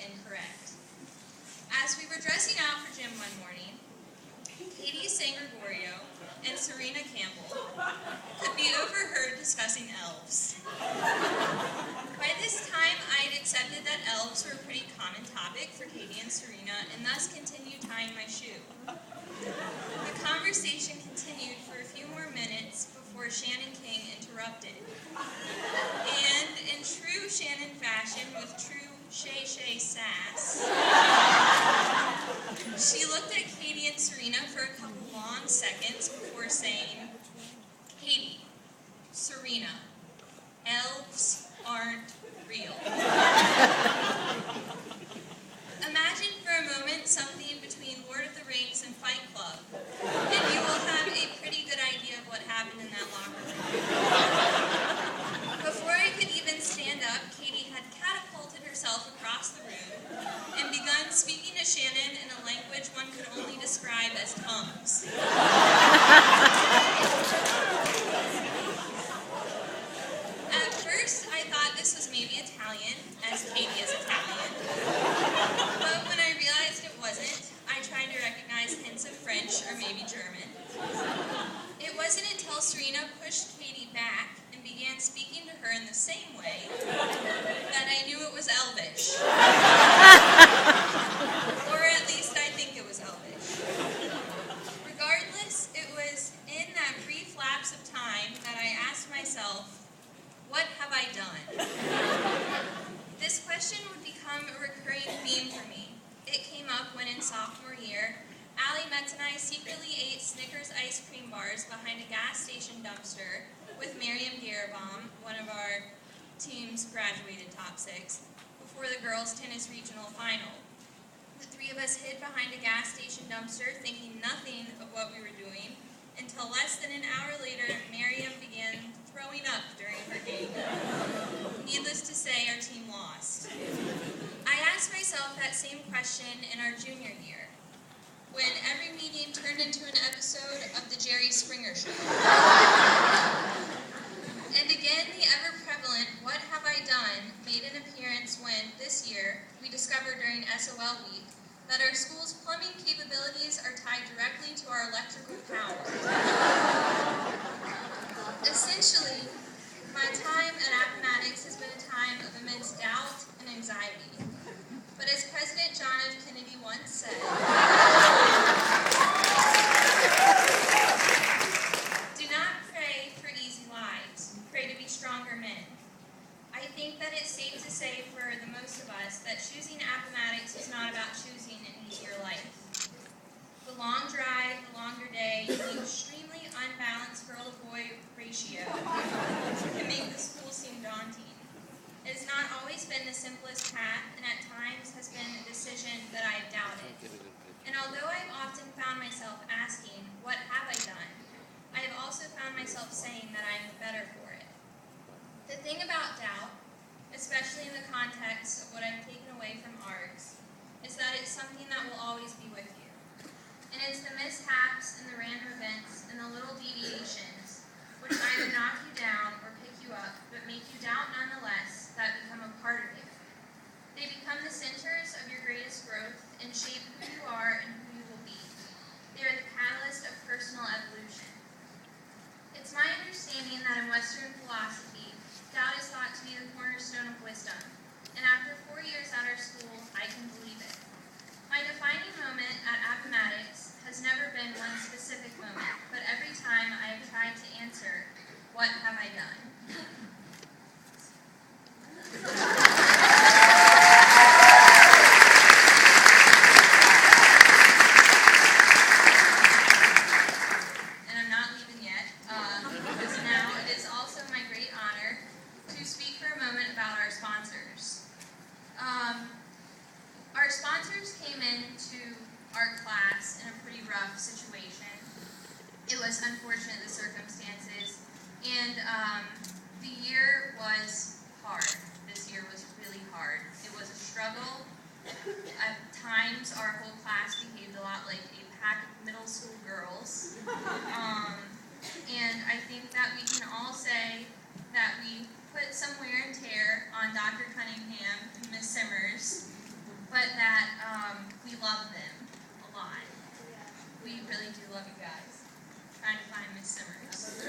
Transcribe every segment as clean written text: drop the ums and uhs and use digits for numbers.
incorrect. As we were dressing out for gym one morning, Katie San Gregorio and Serena Campbell could be overheard discussing elves. By this time, I had accepted that elves were a pretty common topic for Katie and Serena, and thus continued tying my shoe. The conversation continued for a few more minutes before Shannon King interrupted. And in true Shannon fashion, with true Shay sass, she looked at Katie and Serena for a couple long seconds before saying, "Katie, Serena, elves aren't real." Imagine for a moment something between Lord of the Rings and Fight Club, and you will have a pretty good idea of what happened in that locker room. Before I could even stand up, Katie had catapulted herself across the room and begun speaking to Shannon in a language one could only describe as tongues. At first, I thought this was maybe Italian, as Katie is Italian. But when I realized it wasn't, I tried to recognize hints of French or maybe German. It wasn't until Serena pushed Katie back and began speaking to her in the same way that I knew it was Elvish. Or at least I think it was Elvish. Regardless, it was in that brief lapse of time that I asked myself, what have I done? This question would become a recurring theme for me. It came up when in sophomore year, Allie Metz and I secretly ate Snickers ice cream bars behind a gas station dumpster with Miriam Garabaum, one of our team's graduated top 6, before the girls' tennis regional final. The three of us hid behind a gas station dumpster, thinking nothing of what we were doing, until less than an hour later, Miriam began throwing up during her game. Needless to say, our team lost. I asked myself that same question in our junior year, when every meeting turned into an episode of the Jerry Springer Show. And again, the ever-prevalent "what have I done" made an appearance when, this year, we discovered during SOL week that our school's plumbing capabilities are tied directly to our electrical power. Essentially, my time at Appomattox has been a time of immense doubt and anxiety. But as President John F. Kennedy once said, "Do not pray for easy lives, pray to be stronger men." I think that it's safe to say for the most of us that choosing Appomattox is not about choosing an easier life. The long drive, the longer day, and the extremely unbalanced girl-to-boy ratio can make the school seem daunting. It has not always been the simplest path, and at times has been a decision that I have doubted. And although I've often found myself asking, what have I done? I have also found myself saying that I am better for it. The thing about doubt, especially in the context of what I've taken away from ARGS, is that it's something that will always be with you. And it's the mishaps and the random events and the little deviations which either knock you down or pick you up, but make you doubt nonetheless, that become a part of you. They become the centers of your greatest growth and shape who you are and who you will be. They are the catalyst of personal evolution. It's my understanding that in Western philosophy, doubt is thought to be the cornerstone of wisdom, and after 4 years at our school, I can believe it. My defining moment at Appomattox has never been one specific moment, but every time I have tried to answer, what have I done? And I'm not leaving yet, because now it is also my great honor to speak for a moment about our sponsors. Our sponsors came into our class in a pretty rough situation. It was unfortunate, the circumstances, and the year was hard. This year was really hard. It was a struggle. At times, our whole class behaved a lot like a pack of middle school girls. And I think that we can all say that we put some wear and tear on Dr. Cunningham and Ms. Simmers. love them a lot. We really do love you guys. Trying to find Miss Simmers.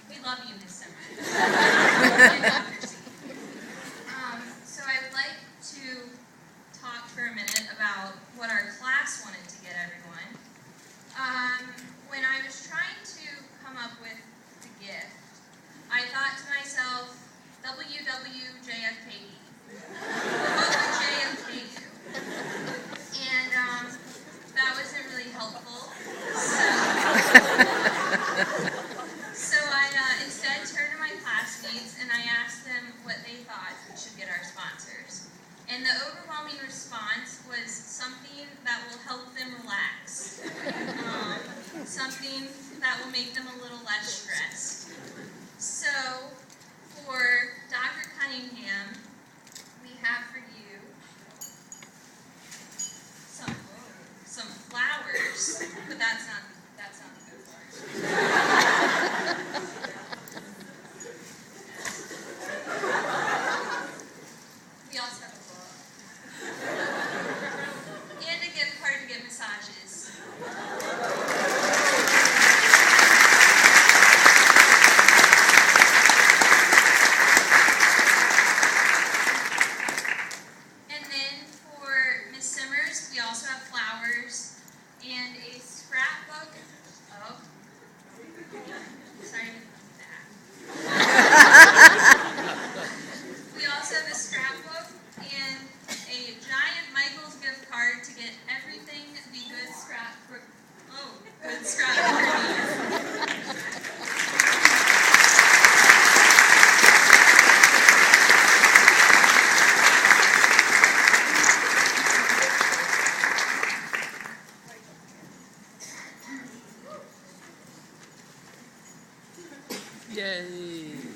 We love you, Miss Simmers. And Dr. C. So I would like to talk for a minute about what our class wanted to get everyone. When I was trying to come up with the gift, I thought to myself, WWJFKE. What would JFK do? And that wasn't really helpful. So I instead turned to my classmates and I asked them what they thought should get our sponsors. And the overwhelming response was something that will help them relax. Something that will make them a little less stressed. So, for Dr. Cunningham, we have for you some flowers, but that's not the good part. We also have a book. And a gift card to get massages. And then for Miss Simmers, we also have flowers and a scrapbook. Oh, sorry to come back. We also have a scrapbook and a giant Michael's gift card to get everything the good scrapbook. Oh, good scrapbook needs. Yay!